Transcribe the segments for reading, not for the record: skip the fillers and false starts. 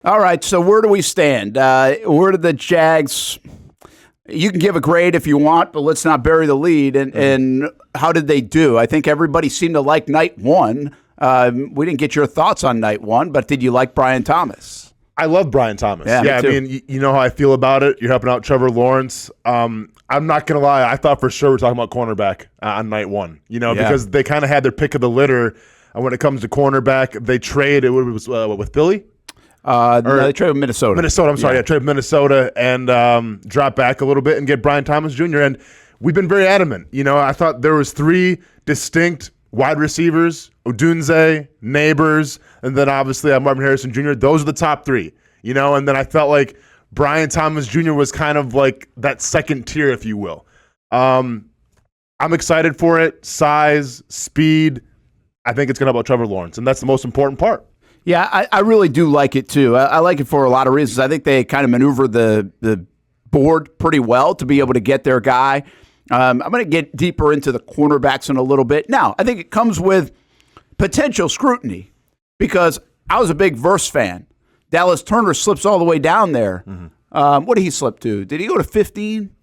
All right, so where do we stand? Where do the Jags? You can give a grade if you want, but let's not bury the lead. And how did they do? I think everybody seemed to like night one. We didn't get your thoughts on night one, but did you like Brian Thomas? I love Brian Thomas. Yeah, I mean, you know how I feel about it. You're helping out Trevor Lawrence. I'm not going to lie. I thought for sure we're talking about cornerback on night one, because they kind of had their pick of the litter when it comes to cornerback. They traded with Philly? No, they traded with Minnesota. I'm sorry. Yeah, trade with Minnesota and drop back a little bit and get Brian Thomas Jr. And we've been very adamant. I thought there was three distinct wide receivers, Odunze, Neighbors, and then obviously Marvin Harrison Jr. Those are the top three, and then I felt like Brian Thomas Jr. was kind of like that second tier, if you will. I'm excited for it. Size, speed. I think it's going to help out Trevor Lawrence, and that's the most important part. Yeah, I really do like it, too. I like it for a lot of reasons. I think they kind of maneuver the board pretty well to be able to get their guy. I'm going to get deeper into the cornerbacks in a little bit. Now, I think it comes with potential scrutiny because I was a big Verse fan. Dallas Turner slips all the way down there. Mm-hmm. What did he slip to? Did he go to 15?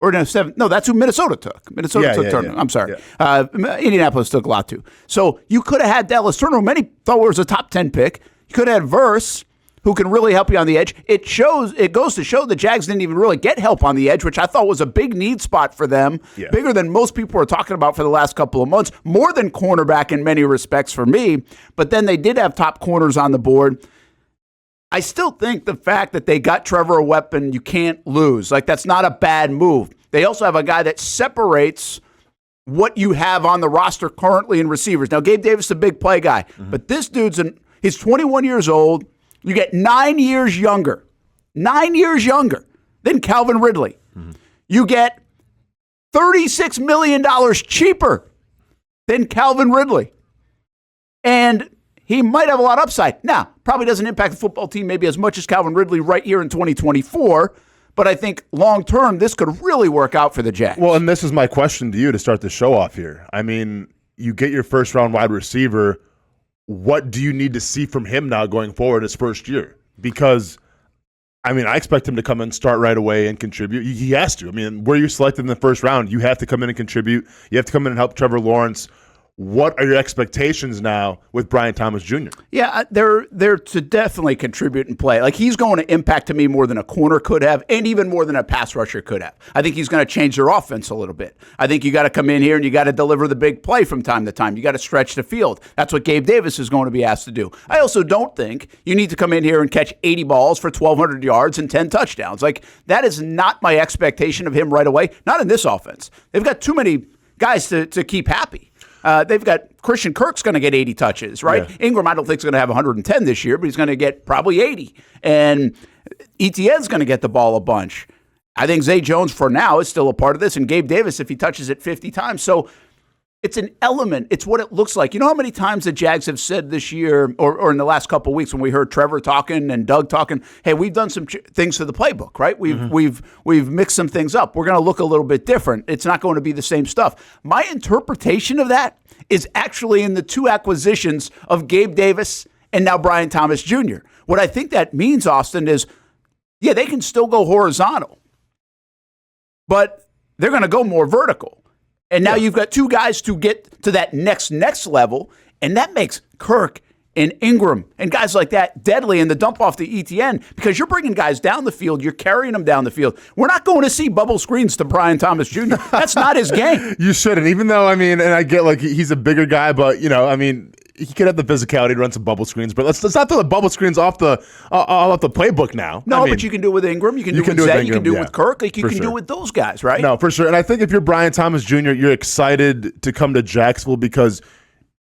Or no, 7? No, that's who Minnesota took. Minnesota took Turner. Yeah. I'm sorry. Yeah. Indianapolis took a lot too. So you could have had Dallas Turner, who many thought was a top 10 pick. You could have had Verse, who can really help you on the edge. It goes to show the Jags didn't even really get help on the edge, which I thought was a big need spot for them, bigger than most people were talking about for the last couple of months, more than cornerback in many respects for me. But then they did have top corners on the board. I still think the fact that they got Trevor a weapon you can't lose, like that's not a bad move. They also have a guy that separates what you have on the roster currently in receivers. Now, Gabe Davis is a big play guy, but this dude's he's 21 years old. You get 9 years younger than Calvin Ridley. Mm-hmm. You get $36 million cheaper than Calvin Ridley. And he might have a lot of upside. Now, probably doesn't impact the football team maybe as much as Calvin Ridley right here in 2024, but I think long-term this could really work out for the Jags. Well, and this is my question to you to start the show off here. I mean, you get your first-round wide receiver. What do you need to see from him now going forward his first year? Because, I mean, I expect him to come in, start right away, and contribute. He has to. I mean, where you're selected in the first round, you have to come in and contribute. You have to come in and help Trevor Lawrence. What are your expectations now with Brian Thomas Jr.? Yeah, they're to definitely contribute and play. Like, he's going to impact to me more than a corner could have, and even more than a pass rusher could have. I think he's going to change their offense a little bit. I think you got to come in here and you got to deliver the big play from time to time. You got to stretch the field. That's what Gabe Davis is going to be asked to do. I also don't think you need to come in here and catch 80 balls for 1,200 yards and 10 touchdowns. Like, that is not my expectation of him right away. Not in this offense. They've got too many guys to keep happy. They've got Christian Kirk's going to get 80 touches, right? Yeah. Ingram, I don't think is going to have 110 this year, but he's going to get probably 80. And Etienne's going to get the ball a bunch. I think Zay Jones, for now, is still a part of this, and Gabe Davis, if he touches it 50 times. So it's an element. It's what it looks like. You know how many times the Jags have said this year or in the last couple of weeks when we heard Trevor talking and Doug talking, hey, we've done some things to the playbook, right? We've mixed some things up. We're going to look a little bit different. It's not going to be the same stuff. My interpretation of that is actually in the two acquisitions of Gabe Davis and now Brian Thomas Jr. What I think that means, Austen, is, yeah, they can still go horizontal, but they're going to go more vertical. And now you've got two guys to get to that next level, and that makes Kirk and Ingram and guys like that deadly in the dump off the Etienne because you're bringing guys down the field. You're carrying them down the field. We're not going to see bubble screens to Brian Thomas Jr. That's not his game. You shouldn't, even though, I mean, and I get like he's a bigger guy, but, I mean, he could have the physicality to run some bubble screens, but let's not throw the bubble screens off the playbook now. No, but you can do it with Ingram. You can do it with Zay. You can do it with Kirk. Like you can do it with those guys, right? No, for sure. And I think if you're Brian Thomas Jr., you're excited to come to Jacksonville because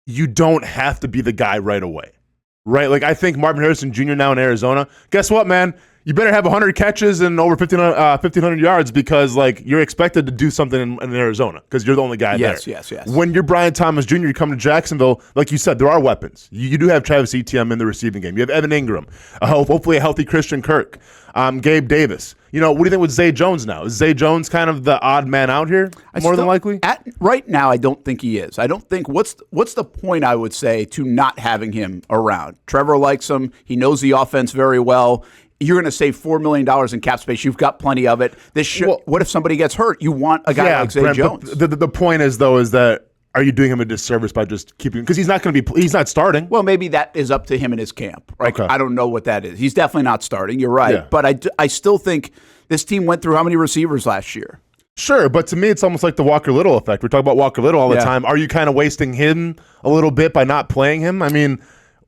you don't have to be the guy right away, right? Like I think Marvin Harrison Jr. now in Arizona, guess what, man? you better have 100 catches and over 1,500 yards because, like, you're expected to do something in Arizona because you're the only guy there. Yes. When you're Brian Thomas Jr., you come to Jacksonville, like you said, there are weapons. You do have Travis Etienne in the receiving game. You have Evan Ingram, hopefully a healthy Christian Kirk, Gabe Davis. What do you think with Zay Jones now? Is Zay Jones kind of the odd man out here, more than likely? Right now, I don't think he is. I don't think what's the point, I would say, to not having him around? Trevor likes him. He knows the offense very well. You're going to save $4 million in cap space. You've got plenty of it. What if somebody gets hurt? You want a guy like Zay Brent, Jones. The point is, though, is that are you doing him a disservice by just keeping him? Because he's not starting. Well, maybe that is up to him and his camp. Right? Okay. I don't know what that is. He's definitely not starting. You're right. Yeah. But I still think this team went through how many receivers last year? Sure, but to me, it's almost like the Walker Little effect. We talk about Walker Little all the time. Are you kind of wasting him a little bit by not playing him? I mean,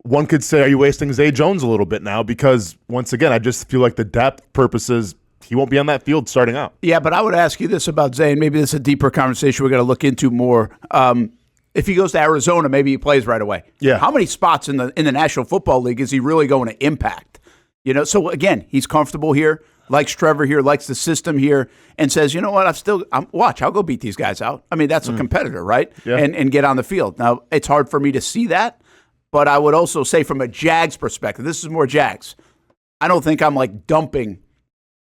one could say, are you wasting Zay Jones a little bit now? Because, once again, I just feel like the depth purposes, he won't be on that field starting out. Yeah, but I would ask you this about Zay, and maybe this is a deeper conversation we're going to look into more. If he goes to Arizona, maybe he plays right away. Yeah. How many spots in the National Football League is he really going to impact? So again, he's comfortable here, likes Trevor here, likes the system here, and says, you know what, I'll go beat these guys out. I mean, that's a competitor, right? Yeah. And get on the field. Now, it's hard for me to see that, but I would also say from a Jags perspective, this is more Jags. I don't think I'm like dumping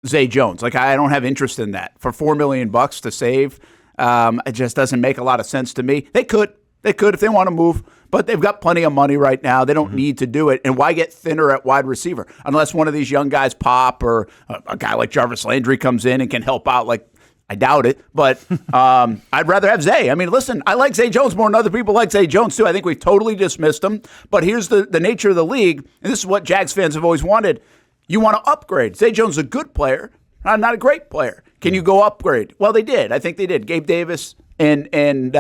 Zay Jones. Like, I don't have interest in that. For $4 million to save, it just doesn't make a lot of sense to me. They could if they want to move, but they've got plenty of money right now. They don't need to do it. And why get thinner at wide receiver? Unless one of these young guys pop or a guy like Jarvis Landry comes in and can help out. Like, I doubt it, but I'd rather have Zay. I mean, listen, I like Zay Jones more than other people like Zay Jones, too. I think we've totally dismissed him. But here's the nature of the league, and this is what Jags fans have always wanted. You want to upgrade. Zay Jones is a good player, not a great player. Can you go upgrade? Well, they did. I think they did. Gabe Davis and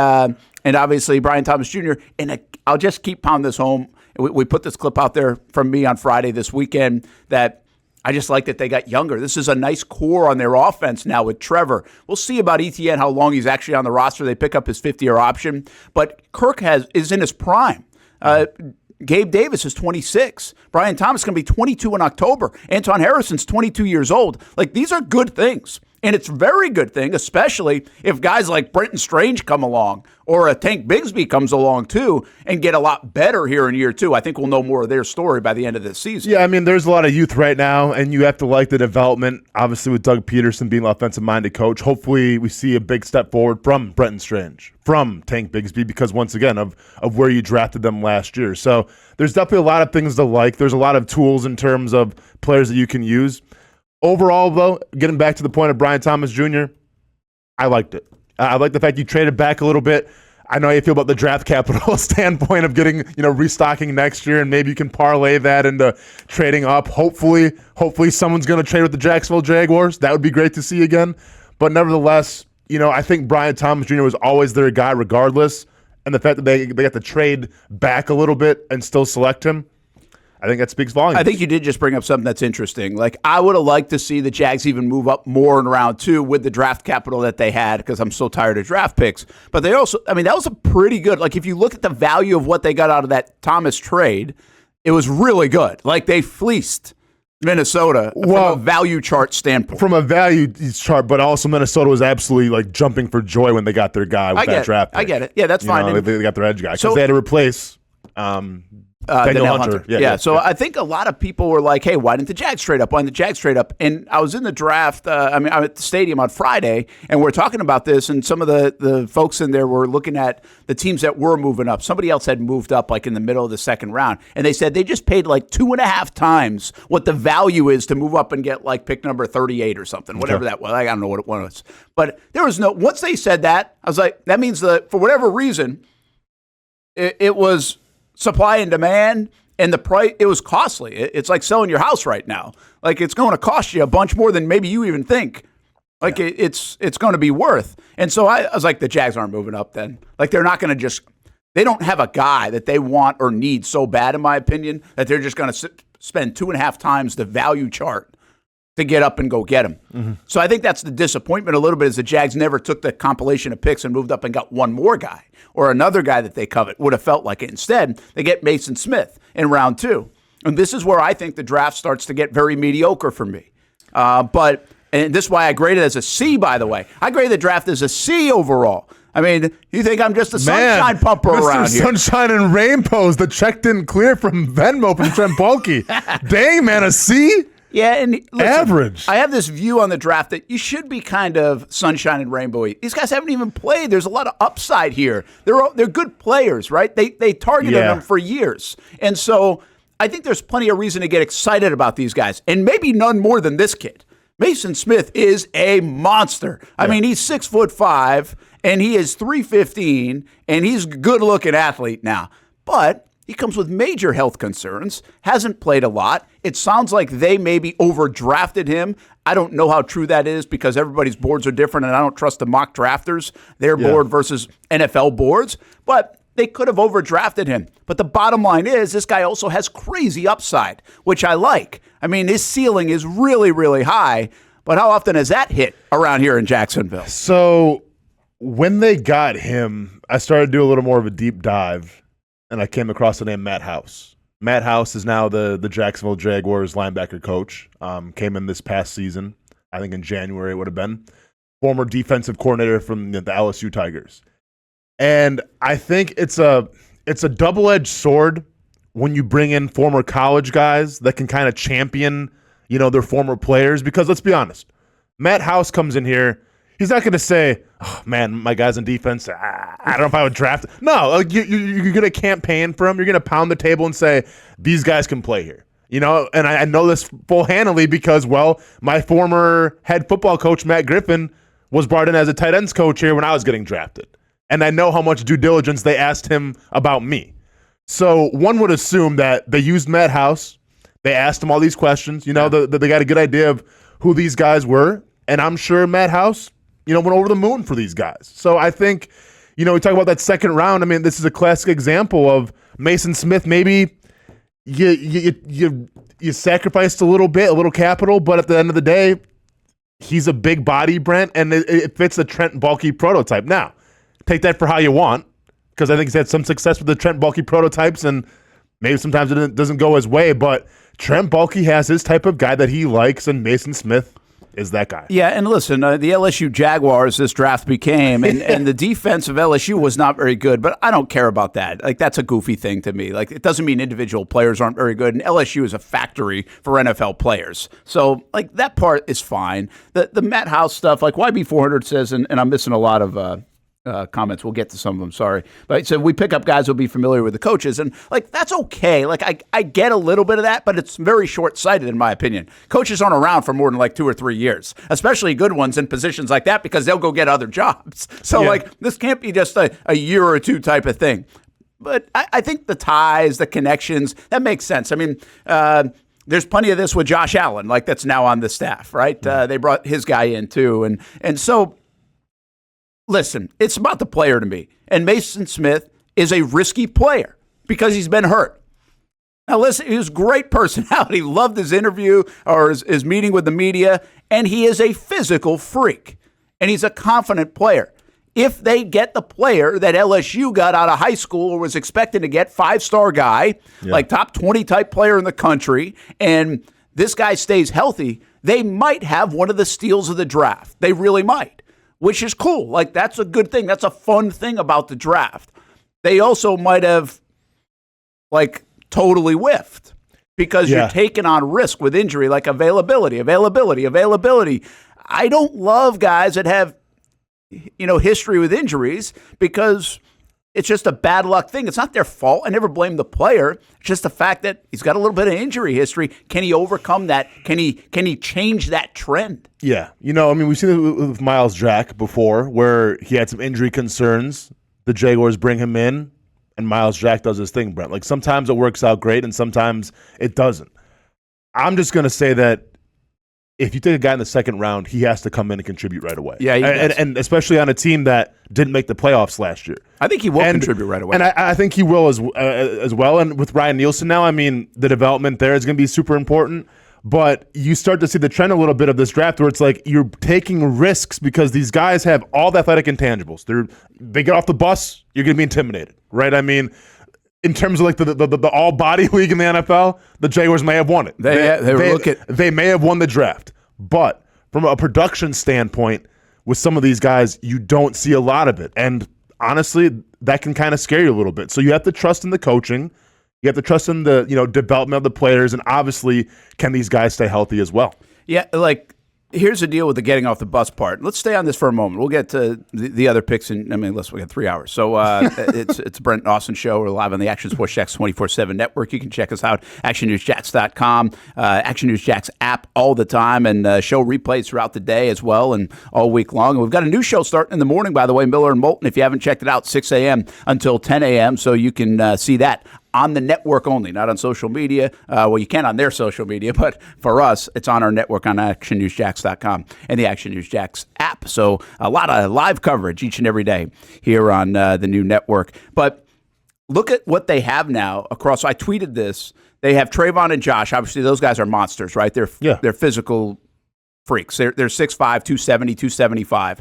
obviously Brian Thomas Jr. And I'll just keep pounding this home. We put this clip out there from me on Friday this weekend that I just like that they got younger. This is a nice core on their offense now with Trevor. We'll see about Etienne, how long he's actually on the roster. They pick up his 50-year option. But Kirk is in his prime. Gabe Davis is 26. Brian Thomas is going to be 22 in October. Anton Harrison's 22 years old. Like, these are good things. And it's a very good thing, especially if guys like Brent Strange come along or a Tank Bigsby comes along too and get a lot better here in year two. I think we'll know more of their story by the end of this season. Yeah, I mean, there's a lot of youth right now, and you have to like the development, obviously, with Doug Peterson being an offensive-minded coach. Hopefully we see a big step forward from Brent Strange, from Tank Bigsby, because, once again, of where you drafted them last year. So there's definitely a lot of things to like. There's a lot of tools in terms of players that you can use. Overall, though, getting back to the point of Brian Thomas Jr., I liked it. I like the fact you traded back a little bit. I know how you feel about the draft capital standpoint of getting, restocking next year, and maybe you can parlay that into trading up. Hopefully someone's going to trade with the Jacksonville Jaguars. That would be great to see again. But nevertheless, I think Brian Thomas Jr. was always their guy regardless, and the fact that they got to trade back a little bit and still select him, I think that speaks volumes. I think you did just bring up something that's interesting. Like, I would have liked to see the Jags even move up more in round two with the draft capital that they had, because I'm so tired of draft picks. But they also, that was a pretty good, like, if you look at the value of what they got out of that Thomas trade, it was really good. Like, they fleeced Minnesota from a value chart standpoint. From a value chart, but also Minnesota was absolutely, like, jumping for joy when they got their guy with that draft pick. I get it. Yeah, that's fine. They got their edge guy because they had to replace Daniel Hunter. Yeah. So I think a lot of people were like, hey, why didn't the Jags trade up? Why didn't the Jags trade up? And I was in the draft. I'm at the stadium on Friday, and we're talking about this, and some of the folks in there were looking at the teams that were moving up. Somebody else had moved up like in the middle of the second round, and they said they just paid like 2.5 times what the value is to move up and get like pick number 38 or something, whatever that was. I don't know what it was. But there was no, once they said that, I was like, that means that for whatever reason, it was supply and demand, and the price, it was costly. It's like selling your house right now. Like, it's going to cost you a bunch more than maybe you even think. Like, it's going to be worth. And so I was like, the Jags aren't moving up then. Like, they're not going to they don't have a guy that they want or need so bad, in my opinion, that they're just going to spend 2.5 times the value chart to get up and go get him. Mm-hmm. So I think that's the disappointment a little bit, is the Jags never took the compilation of picks and moved up and got one more guy or another guy that they covet. Would have felt like it. Instead, they get Mason Smith in round 2. And this is where I think the draft starts to get very mediocre for me. And this is why I grade it as a C, by the way. I grade the draft as a C overall. I mean, you think I'm just a sunshine pumper around here. Sunshine and rainbows. The check didn't clear from Venmo from Trent Baalke. Dang, man, a C? Yeah, and listen, average. I have this view on the draft that you should be kind of sunshine and rainbowy. These guys haven't even played. There's a lot of upside here. They're good players, right? They targeted them for years. And so I think there's plenty of reason to get excited about these guys, and maybe none more than this kid. Mason Smith is a monster. I mean, he's 6'5", and he is 315, and he's a good-looking athlete now. But he comes with major health concerns, hasn't played a lot. It sounds like they maybe overdrafted him. I don't know how true that is because everybody's boards are different, and I don't trust the mock drafters, their board versus NFL boards. But they could have overdrafted him. But the bottom line is this guy also has crazy upside, which I like. I mean, his ceiling is really, really high. But how often has that hit around here in Jacksonville? So when they got him, I started to do a little more of a deep dive, and I came across the name Matt House. Matt House is now the Jacksonville Jaguars linebacker coach. Came in this past season, I think in January it would have been. Former defensive coordinator from the LSU Tigers. And I think it's a double-edged sword when you bring in former college guys that can kind of champion, their former players. Because let's be honest, Matt House comes in here, he's not going to say, "Oh man, my guys on defense, I don't know if I would draft." No, you're going to campaign for him. You're going to pound the table and say, "These guys can play here." And I know this full-handedly because, my former head football coach Matt Griffin was brought in as a tight ends coach here when I was getting drafted. And I know how much due diligence they asked him about me. So one would assume that they used Matt House. They asked him all these questions. They got a good idea of who these guys were. And I'm sure Matt House, went over the moon for these guys. So I think, we talk about that second round. I mean, this is a classic example of Mason Smith. Maybe you sacrificed a little capital, but at the end of the day, he's a big body, Brent, and it fits the Trent Baalke prototype. Now, take that for how you want, because I think he's had some success with the Trent Baalke prototypes, and maybe sometimes it doesn't go his way, but Trent Baalke has his type of guy that he likes, and Mason Smith is that guy. Yeah, and listen, the LSU Jaguars this draft became, and the defense of LSU was not very good, but I don't care about that. Like, that's a goofy thing to me. Like, it doesn't mean individual players aren't very good, and LSU is a factory for NFL players. So, like, that part is fine. The Matt House stuff, like YB400 says, and I'm missing a lot of comments. We'll get to some of them, sorry. But so we pick up guys who'll be familiar with the coaches, and like that's okay. Like I get a little bit of that, but it's very short-sighted in my opinion. Coaches aren't around for more than like 2 or 3 years, especially good ones in positions like that because they'll go get other jobs. So like this can't be just a year or two type of thing. But I think the ties, the connections, that makes sense. I mean, there's plenty of this with Josh Allen, like that's now on the staff, right? They brought his guy in too, and so. Listen, it's about the player to me. And Mason Smith is a risky player because he's been hurt. Now, listen, he was a great personality. Loved his interview or his meeting with the media. And he is a physical freak. And he's a confident player. If they get the player that LSU got out of high school or was expected to get, 5-star guy, like top 20 type player in the country, and this guy stays healthy, they might have one of the steals of the draft. They really might. Which is cool. Like, that's a good thing. That's a fun thing about the draft. They also might have, like, totally whiffed because you're taking on risk with injury, like availability. I don't love guys that have, history with injuries because it's just a bad luck thing. It's not their fault. I never blame the player. It's just the fact that he's got a little bit of injury history. Can he overcome that? Can he change that trend? Yeah. We've seen it with Miles Jack before where he had some injury concerns. The Jaguars bring him in, and Miles Jack does his thing, Brent. Like, sometimes it works out great, and sometimes it doesn't. I'm just going to say that if you take a guy in the second round, he has to come in and contribute right away. Yeah, and especially on a team that didn't make the playoffs last year. I think he will contribute right away. And I think he will as well. And with Ryan Nielsen now, the development there is going to be super important. But you start to see the trend a little bit of this draft where it's like you're taking risks because these guys have all the athletic intangibles. They get off the bus, you're going to be intimidated, right? in terms of like the all body league in the NFL, the Jaguars may have won it. They may have won the draft, but from a production standpoint, with some of these guys, you don't see a lot of it, and honestly, that can kind of scare you a little bit. So you have to trust in the coaching, you have to trust in the development of the players, and obviously, can these guys stay healthy as well? Yeah, like. Here's the deal with the getting off the bus part. Let's stay on this for a moment. We'll get to the other picks listen, we got 3 hours. So it's Brent and Austen show. We're live on the Action Sports Jacks 24/7 network. You can check us out, actionnewsjacks.com, Action News Jacks app all the time, and show replays throughout the day as well and all week long. And we've got a new show starting in the morning, by the way, Miller and Moulton. If you haven't checked it out, 6 a.m. until 10 a.m. So you can see that on the network only, not on social media. Well, you can on their social media, but for us, it's on our network on actionnewsjacks.com and the Action News Jacks app. So a lot of live coverage each and every day here on the new network. But look at what they have now across. I tweeted this. They have Trayvon and Josh. Obviously, those guys are monsters, right? They're physical freaks. They're 6'5", 270, 275.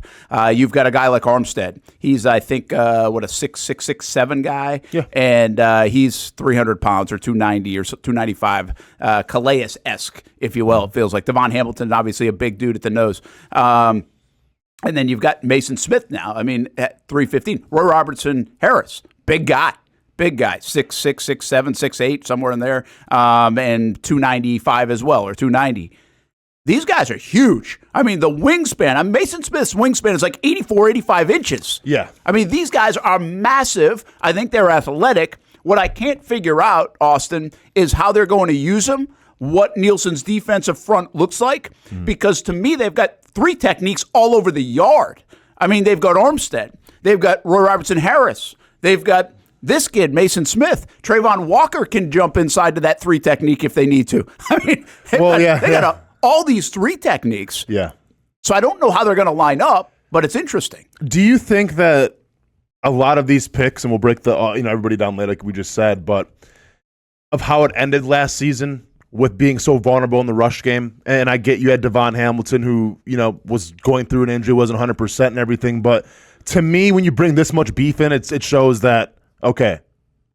You've got a guy like Armstead. He's, I think, a 6'7" guy, and he's 300 pounds or 290 or 295, Calais-esque, if you will. It feels like Devon Hamilton, obviously a big dude at the nose. And then you've got Mason Smith now. I mean, at 315. Roy Robertson Harris, big guy. Big guy, 6'6", 6'7", 6'8", somewhere in there, and 295 as well, or 290. These guys are huge. I mean, the wingspan, Mason Smith's wingspan is like 84, 85 inches. Yeah. I mean, these guys are massive. I think they're athletic. What I can't figure out, Austen, is how they're going to use them, what Nielsen's defensive front looks like, because to me, they've got 3 techniques all over the yard. I mean, they've got Armstead. They've got Roy Robertson Harris. They've got this kid, Mason Smith. Trayvon Walker can jump inside to that 3 technique if they need to. I mean, they got all these 3 techniques. Yeah. So I don't know how they're going to line up, but it's interesting. Do you think that a lot of these picks, and we'll break the everybody down later, like we just said, but of how it ended last season with being so vulnerable in the rush game, and I get you had Devon Hamilton who was going through an injury, wasn't 100% and everything, but to me, when you bring this much beef in, it shows that okay,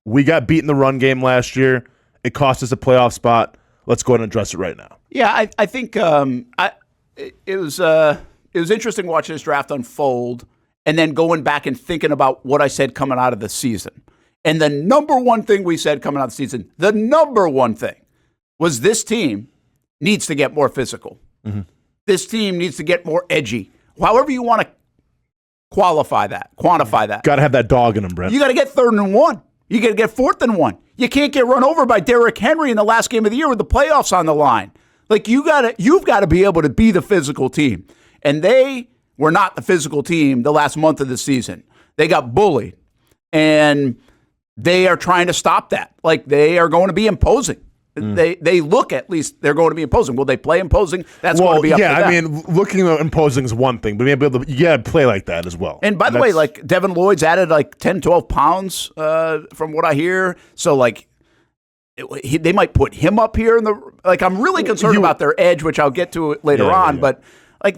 we got beat in the run game last year. It cost us a playoff spot. Let's go ahead and address it right now. Yeah, I think it was interesting watching this draft unfold and then going back and thinking about what I said coming out of the season. And the number one thing we said coming out of the season, the number one thing was this team needs to get more physical. Mm-hmm. This team needs to get more edgy. However you want to quantify that. Got to have that dog in them, Brent. You got to get 3rd and 1. You got to get 4th and 1. You can't get run over by Derrick Henry in the last game of the year with the playoffs on the line. Like you've got to be able to be the physical team. And they were not the physical team the last month of the season. They got bullied. And they are trying to stop that. Like they are going to be imposing. They look, at least they're going to be imposing. Will they play imposing? That's going to be up to them. I mean, looking at imposing is one thing, but you got to play like that as well. And by the way, like Devin Lloyd's added like 10, 12 pounds from what I hear. So like they might put him up here in the I'm really concerned about their edge, which I'll get to later on. Yeah. But like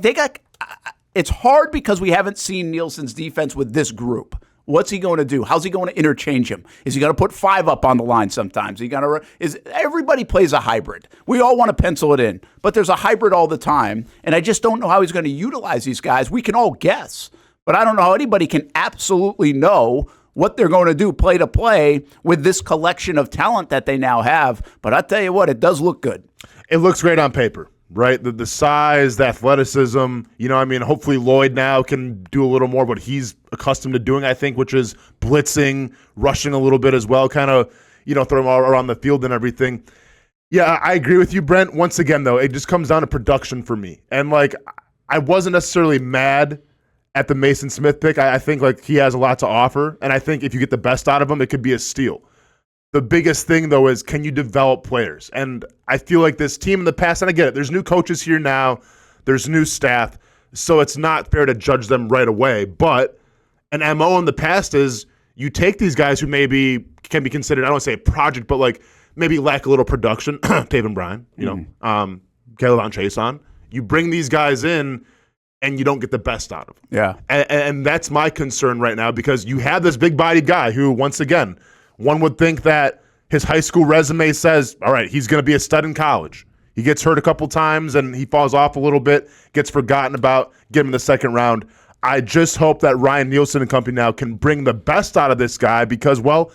it's hard because we haven't seen Nielsen's defense with this group. What's he going to do? How's he going to interchange him? Is he going to put 5 up on the line sometimes? Everybody plays a hybrid. We all want to pencil it in, but there's a hybrid all the time, and I just don't know how he's going to utilize these guys. We can all guess, but I don't know how anybody can absolutely know what they're going to do play to play with this collection of talent that they now have. But I tell you what, it does look good. It looks great on paper. Right, the size, the athleticism, hopefully Lloyd now can do a little more what he's accustomed to doing, I think, which is blitzing, rushing a little bit as well, kind of, throw him all around the field and everything. Yeah, I agree with you, Brent. Once again, though, it just comes down to production for me. And, I wasn't necessarily mad at the Mason Smith pick. I think, he has a lot to offer, and I think if you get the best out of him, it could be a steal. The biggest thing, though, is can you develop players? And I feel like this team in the past, and I get it, there's new coaches here now, there's new staff, so it's not fair to judge them right away. But an MO in the past is you take these guys who maybe can be considered, I don't want to say a project, but maybe lack a little production, Taven Bryan, Caleb Chason. You bring these guys in, and you don't get the best out of them. Yeah. And that's my concern right now because you have this big-bodied guy who, once again, one would think that his high school resume says, all right, he's going to be a stud in college. He gets hurt a couple times and he falls off a little bit, gets forgotten about, get him in the second round. I just hope that Ryan Nielsen and company now can bring the best out of this guy because, well,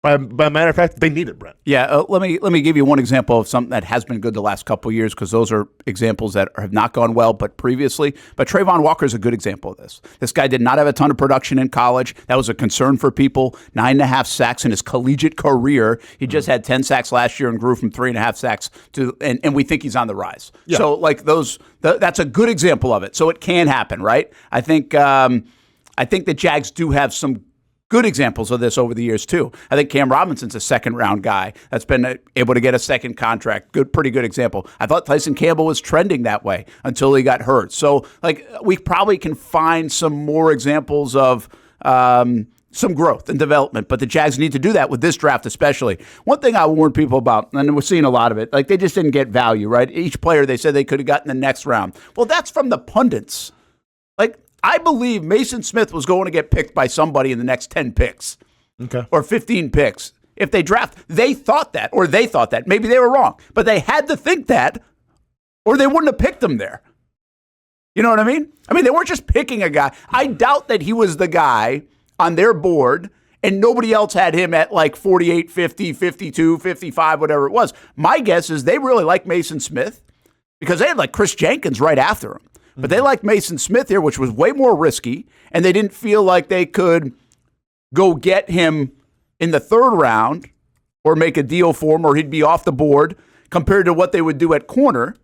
by matter of fact, they need it, Brent. Yeah, let me give you one example of something that has been good the last couple of years because those are examples that have not gone well, but previously. But Trayvon Walker is a good example of this. This guy did not have a ton of production in college. That was a concern for people. 9.5 sacks in his collegiate career. He just had 10 sacks last year and grew from 3.5 sacks to, and we think he's on the rise. Yeah. So like that's a good example of it. So it can happen, right? I think the Jags do have some good examples of this over the years, too. I think Cam Robinson's a second-round guy that's been able to get a second contract. Pretty good example. I thought Tyson Campbell was trending that way until he got hurt. So, like, we probably can find some more examples of some growth and development, but the Jags need to do that with this draft especially. One thing I warn people about, and we're seeing a lot of it, like they just didn't get value, right? Each player they said they could have gotten the next round. Well, that's from the pundits. Like, I believe Mason Smith was going to get picked by somebody in the next 10 picks or 15 picks. If they draft, they thought that. Maybe they were wrong, but they had to think that or they wouldn't have picked him there. You know what I mean? They weren't just picking a guy. I doubt that he was the guy on their board and nobody else had him at like 48, 50, 52, 55, whatever it was. My guess is they really like Mason Smith because they had like Chris Jenkins right after him. But they liked Mason Smith here, which was way more risky, and they didn't feel like they could go get him in the third round or make a deal for him or he'd be off the board compared to what they would do at corner.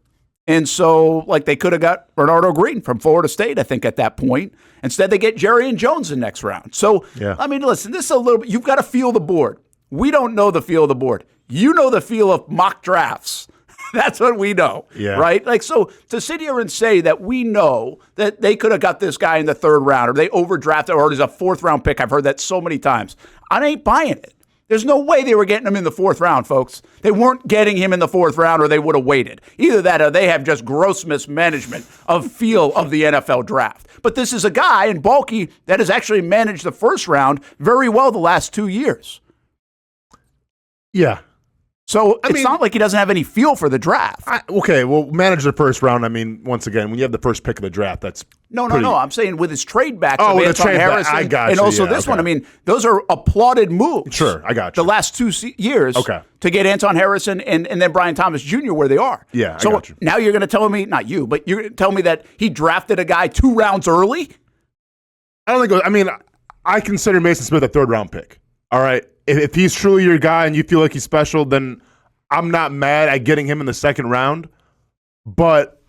And so, like, they could have got Bernardo Green from Florida State, I think, at that point. Instead, they get Jerry and Jones in the next round. So, yeah. Listen, this is a little bit, you've got to feel the board. We don't know the feel of the board. You know the feel of mock drafts. That's what we know, right? Like, so to sit here and say that we know that they could have got this guy in the third round or they overdrafted or there's a fourth round pick. I've heard that so many times. I ain't buying it. There's no way they were getting him in the fourth round, folks. They weren't getting him in the fourth round or they would have waited. Either that or they have just gross mismanagement of feel of the NFL draft. But this is a guy in Balky that has actually managed the first round very well the last 2 years. Yeah. So it's not like he doesn't have any feel for the draft. Manage the first round. Once again, when you have the first pick of the draft, that's no. I'm saying with his trade backs of Anton Harrison, I got you. And also this one. Those are applauded moves. Sure, I got you. The last 2 years to get Anton Harrison and then Brian Thomas Jr. where they are. Yeah, so I got you. Now you're going to tell me, not you, but you're going to tell me that he drafted a guy 2 rounds early? I don't think I consider Mason Smith a third round pick. All right. If he's truly your guy and you feel like he's special, then I'm not mad at getting him in the second round. But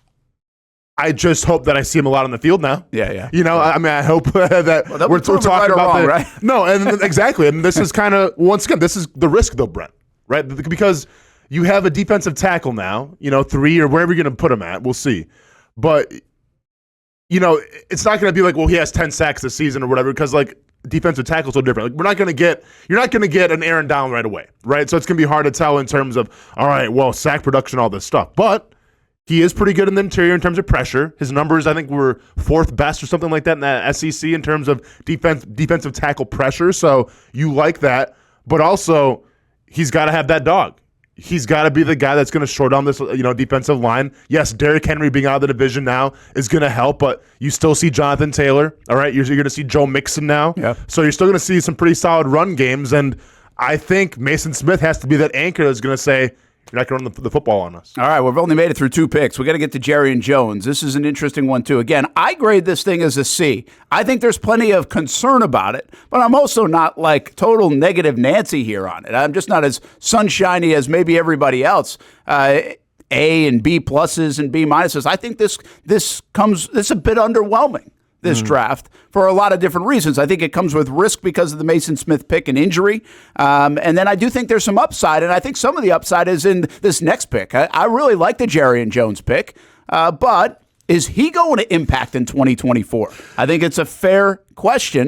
I just hope that I see him a lot on the field now. Yeah. I hope that we're talking right about that. Right? No, and exactly. And this is kind of, once again, this is the risk, though, Brent, right? Because you have a defensive tackle now, 3 or wherever you're going to put him at. We'll see. But, it's not going to be like, well, he has 10 sacks this season or whatever, because, like, defensive tackles are different. Like, you're not going to get an Aaron Donald right away, right? So it's going to be hard to tell in terms of, all right, well, sack production, all this stuff. But he is pretty good in the interior in terms of pressure. His numbers, I think, were 4th best or something like that in the SEC in terms of defensive tackle pressure. So you like that. But also, he's got to have that dog. He's got to be the guy that's going to shore down this, defensive line. Yes, Derrick Henry being out of the division now is going to help, but you still see Jonathan Taylor. All right, you're going to see Joe Mixon now. Yeah. So you're still going to see some pretty solid run games, and I think Mason Smith has to be that anchor that's going to say, you're not going to run the football on us. All right, we've only made it through 2 picks. We got to get to Jerry and Jones. This is an interesting one, too. Again, I grade this thing as a C. I think there's plenty of concern about it, but I'm also not like total negative Nancy here on it. I'm just not as sunshiny as maybe everybody else. A and B pluses and B minuses. I think this is a bit underwhelming. This draft for a lot of different reasons. I think it comes with risk because of the Mason Smith pick and injury. And then I do think there's some upside, and I think some of the upside is in this next pick. I really like the Jerry and Jones pick, but is he going to impact in 2024? I think it's a fair question